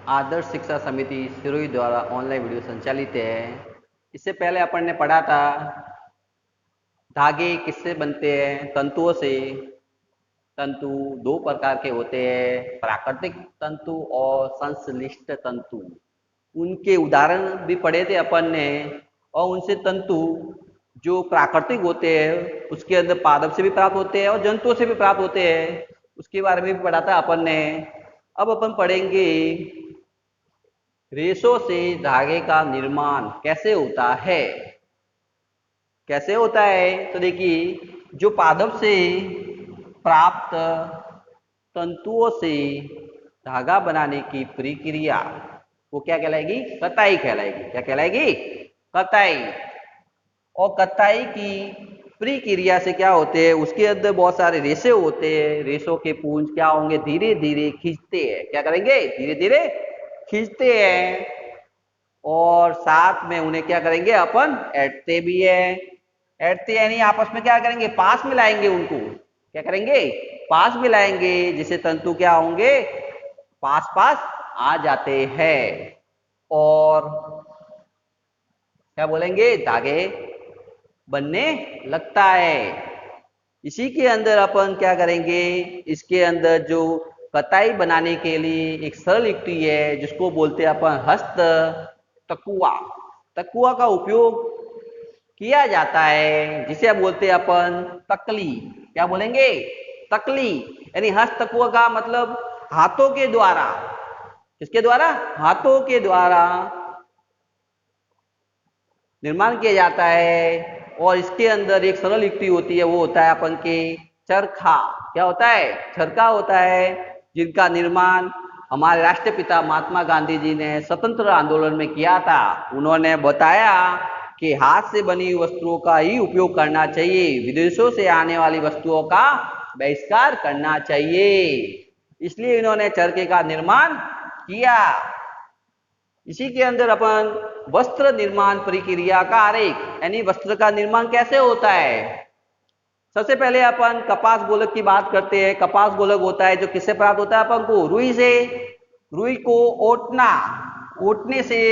आदर्श शिक्षा समिति सिरोही द्वारा ऑनलाइन वीडियो संचालित है। इससे पहले अपन ने पढ़ा था धागे किससे बनते हैं, तंतुओं से। तंतु दो प्रकार के होते हैं, प्राकृतिक तंतु और संश्लिष्ट तंतु। उनके उदाहरण भी पढ़े थे अपन ने। और उनसे तंतु जो प्राकृतिक होते हैं उसके अंदर पादप से भी प्राप्त होते हैं और जंतुओं से भी प्राप्त होते हैं, उसके बारे में भी पढ़ा था अपन ने। अब अपन पढ़ेंगे रेशों से धागे का निर्माण कैसे होता है। कैसे होता है तो देखिए, जो पादप से प्राप्त तंतुओं से धागा बनाने की प्रक्रिया वो क्या कहलाएगी, कताई कहलाएगी। क्या कहलाएगी, कताई। और कताई की प्रक्रिया से क्या होते हैं, उसके अंदर बहुत सारे रेशे होते हैं। रेशों के पुंज क्या होंगे, धीरे धीरे खींचते हैं। क्या करेंगे, धीरे धीरे खींचते हैं। और साथ में उन्हें क्या करेंगे, अपन ऐंठते भी है। ऐंठते यानी आपस में क्या करेंगे, पास मिलाएंगे उनको। क्या करेंगे, पास मिलाएंगे, जिससे तंतु क्या होंगे, पास पास आ जाते हैं। और क्या बोलेंगे, धागे बनने लगता है। इसी के अंदर अपन क्या करेंगे, इसके अंदर जो कताई बनाने के लिए एक सरल युक्ति है जिसको बोलते हैं अपन हस्त तकुआ। तकुआ का उपयोग किया जाता है, जिसे बोलते हैं अपन तकली। क्या बोलेंगे, तकली। यानी हस्त तकुआ का मतलब हाथों के द्वारा। किसके द्वारा, हाथों के द्वारा निर्माण किया जाता है। और इसके अंदर एक सरल युक्ति होती है, वो होता है अपन के चरखा। क्या होता है, चरखा होता है, जिनका निर्माण हमारे राष्ट्रपिता महात्मा गांधी जी ने स्वतंत्र आंदोलन में किया था। उन्होंने बताया कि हाथ से बनी वस्तुओं का ही उपयोग करना चाहिए, विदेशों से आने वाली वस्तुओं का बहिष्कार करना चाहिए। इसलिए इन्होंने चरखे का निर्माण किया। इसी के अंदर अपन वस्त्र निर्माण प्रक्रिया का आरेख, यानी वस्त्र का निर्माण कैसे होता है। सबसे पहले अपन कपास गोलक की बात करते हैं। कपास गोलक होता है जो किससे प्राप्त होता है, अपन को रुई से। रुई को ओटना, ओटने से,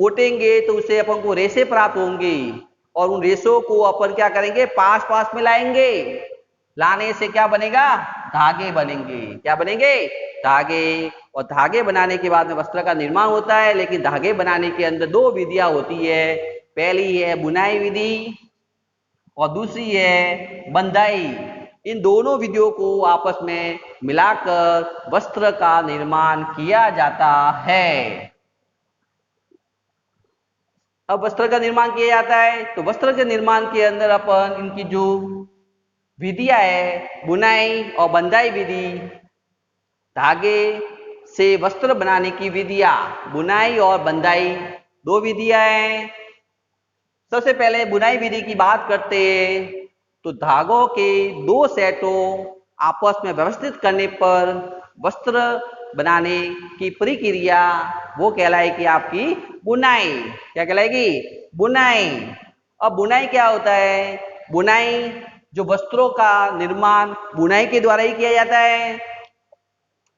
ओटेंगे तो उससे अपन को रेशे प्राप्त होंगे। और उन रेशों को अपन क्या करेंगे, पास पास मिलाएंगे। लाने से क्या बनेगा, धागे बनेंगे। क्या बनेंगे, धागे। और धागे बनाने के बाद में वस्त्र का निर्माण होता है। लेकिन धागे बनाने के अंदर दो विधियां होती है। पहली है बुनाई विधि और दूसरी है बंधाई। इन दोनों विधियों को आपस में मिलाकर वस्त्र का निर्माण किया जाता है। अब वस्त्र का निर्माण किया जाता है तो वस्त्र के निर्माण के अंदर अपन इनकी जो विधियां है, बुनाई और बंधाई विधि, धागे से वस्त्र बनाने की विधियां, बुनाई और बंधाई दो विधियां हैं। सबसे पहले बुनाई विधि की बात करते हैं तो धागों के दो सेटों आपस में व्यवस्थित करने पर वस्त्र बनाने की प्रक्रिया वो कहलाएगी आपकी बुनाई। क्या कहलाएगी, बुनाई। अब बुनाई क्या होता है, बुनाई जो वस्त्रों का निर्माण बुनाई के द्वारा ही किया जाता है,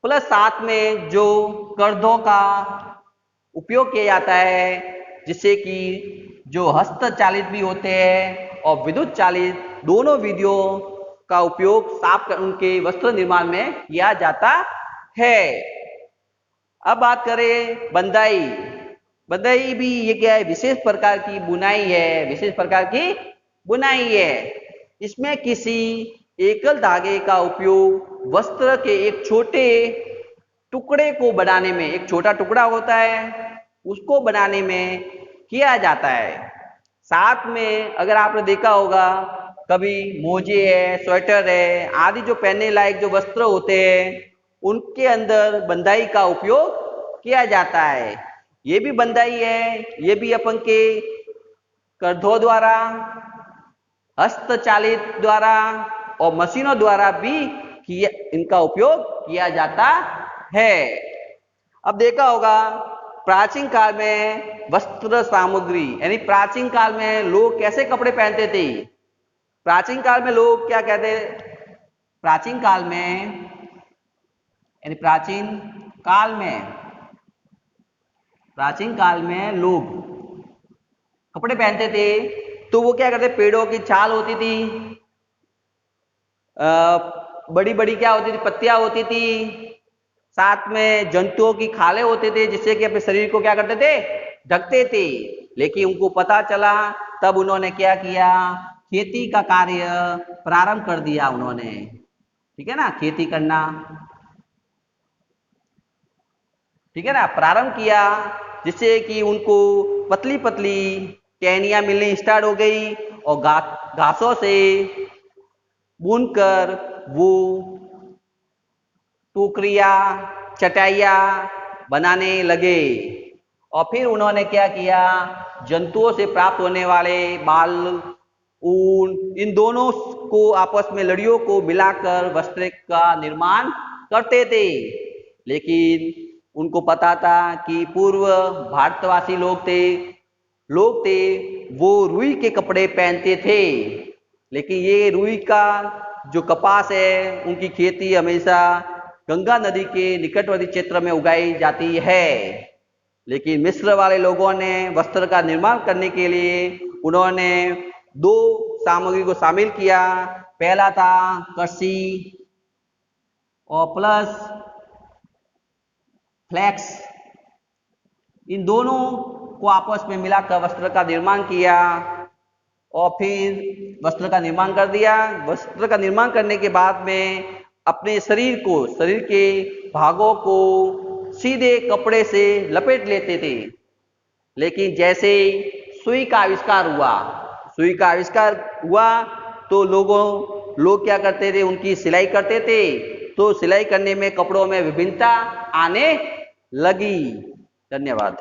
प्लस साथ में जो कर्दों का उपयोग किया जाता है, जिससे कि जो हस्तचालित भी होते हैं और विद्युत चालित दोनों विधियों का उपयोग साफ उनके वस्त्र निर्माण में किया जाता है। अब बात करें बंधाई। बंधाई भी ये क्या है, विशेष प्रकार की बुनाई है। विशेष प्रकार की बुनाई है। इसमें किसी एकल धागे का उपयोग वस्त्र के एक छोटे टुकड़े को बनाने में, एक छोटा टुकड़ा होता है उसको बनाने में किया जाता है। साथ में अगर आपने देखा होगा कभी मोजे है, स्वेटर है आदि जो पहनने लायक जो वस्त्र होते हैं उनके अंदर बंधाई का उपयोग किया जाता है। ये भी बंधाई है, ये भी अपन के कर्धों द्वारा, हस्तचालित द्वारा और मशीनों द्वारा भी किया, इनका उपयोग किया जाता है। अब देखा होगा प्राचीन काल में वस्त्र सामग्री, यानी प्राचीन काल में लोग कैसे कपड़े पहनते थे। प्राचीन काल में लोग क्या कहते, प्राचीन काल में, यानी प्राचीन काल में प्राचीन काल में लोग कपड़े पहनते थे तो वो क्या करते, पेड़ों की छाल होती थी, बड़ी बड़ी क्या होती थी, पत्तियां होती थी, साथ में जंतुओं की खाले होते थे, जिससे कि अपने शरीर को क्या करते थे, ढकते थे। लेकिन उनको पता चला, तब उन्होंने क्या किया, खेती का कार्य प्रारंभ कर दिया उन्होंने। ठीक है ना, खेती करना, ठीक है ना, प्रारंभ किया, जिससे कि उनको पतली पतली टहनियां मिलनी स्टार्ट हो गई और घासों से बुनकर वो टोकरियां, चटाइयां बनाने लगे। और फिर उन्होंने क्या किया, जंतुओं से प्राप्त होने वाले बाल, ऊन, इन दोनों को आपस में लड़ियों को मिलाकर वस्त्र का निर्माण करते थे। लेकिन उनको पता था कि पूर्व भारतवासी लोग थे वो रुई के कपड़े पहनते थे। लेकिन ये रुई का जो कपास है, उनकी खेती हमेशा गंगा नदी के निकटवर्ती क्षेत्र में उगाई जाती है। लेकिन मिस्र वाले लोगों ने वस्त्र का निर्माण करने के लिए उन्होंने दो सामग्री को शामिल किया। पहला था कसी और प्लस फ्लैक्स, इन दोनों को आपस में मिलाकर वस्त्र का निर्माण किया और फिर वस्त्र का निर्माण कर दिया। वस्त्र का निर्माण करने के बाद में अपने शरीर के भागों को सीधे कपड़े से लपेट लेते थे। लेकिन जैसे सुई का आविष्कार हुआ तो लोग क्या करते थे, उनकी सिलाई करते थे। तो सिलाई करने में कपड़ों में विभिन्नता आने लगी। धन्यवाद।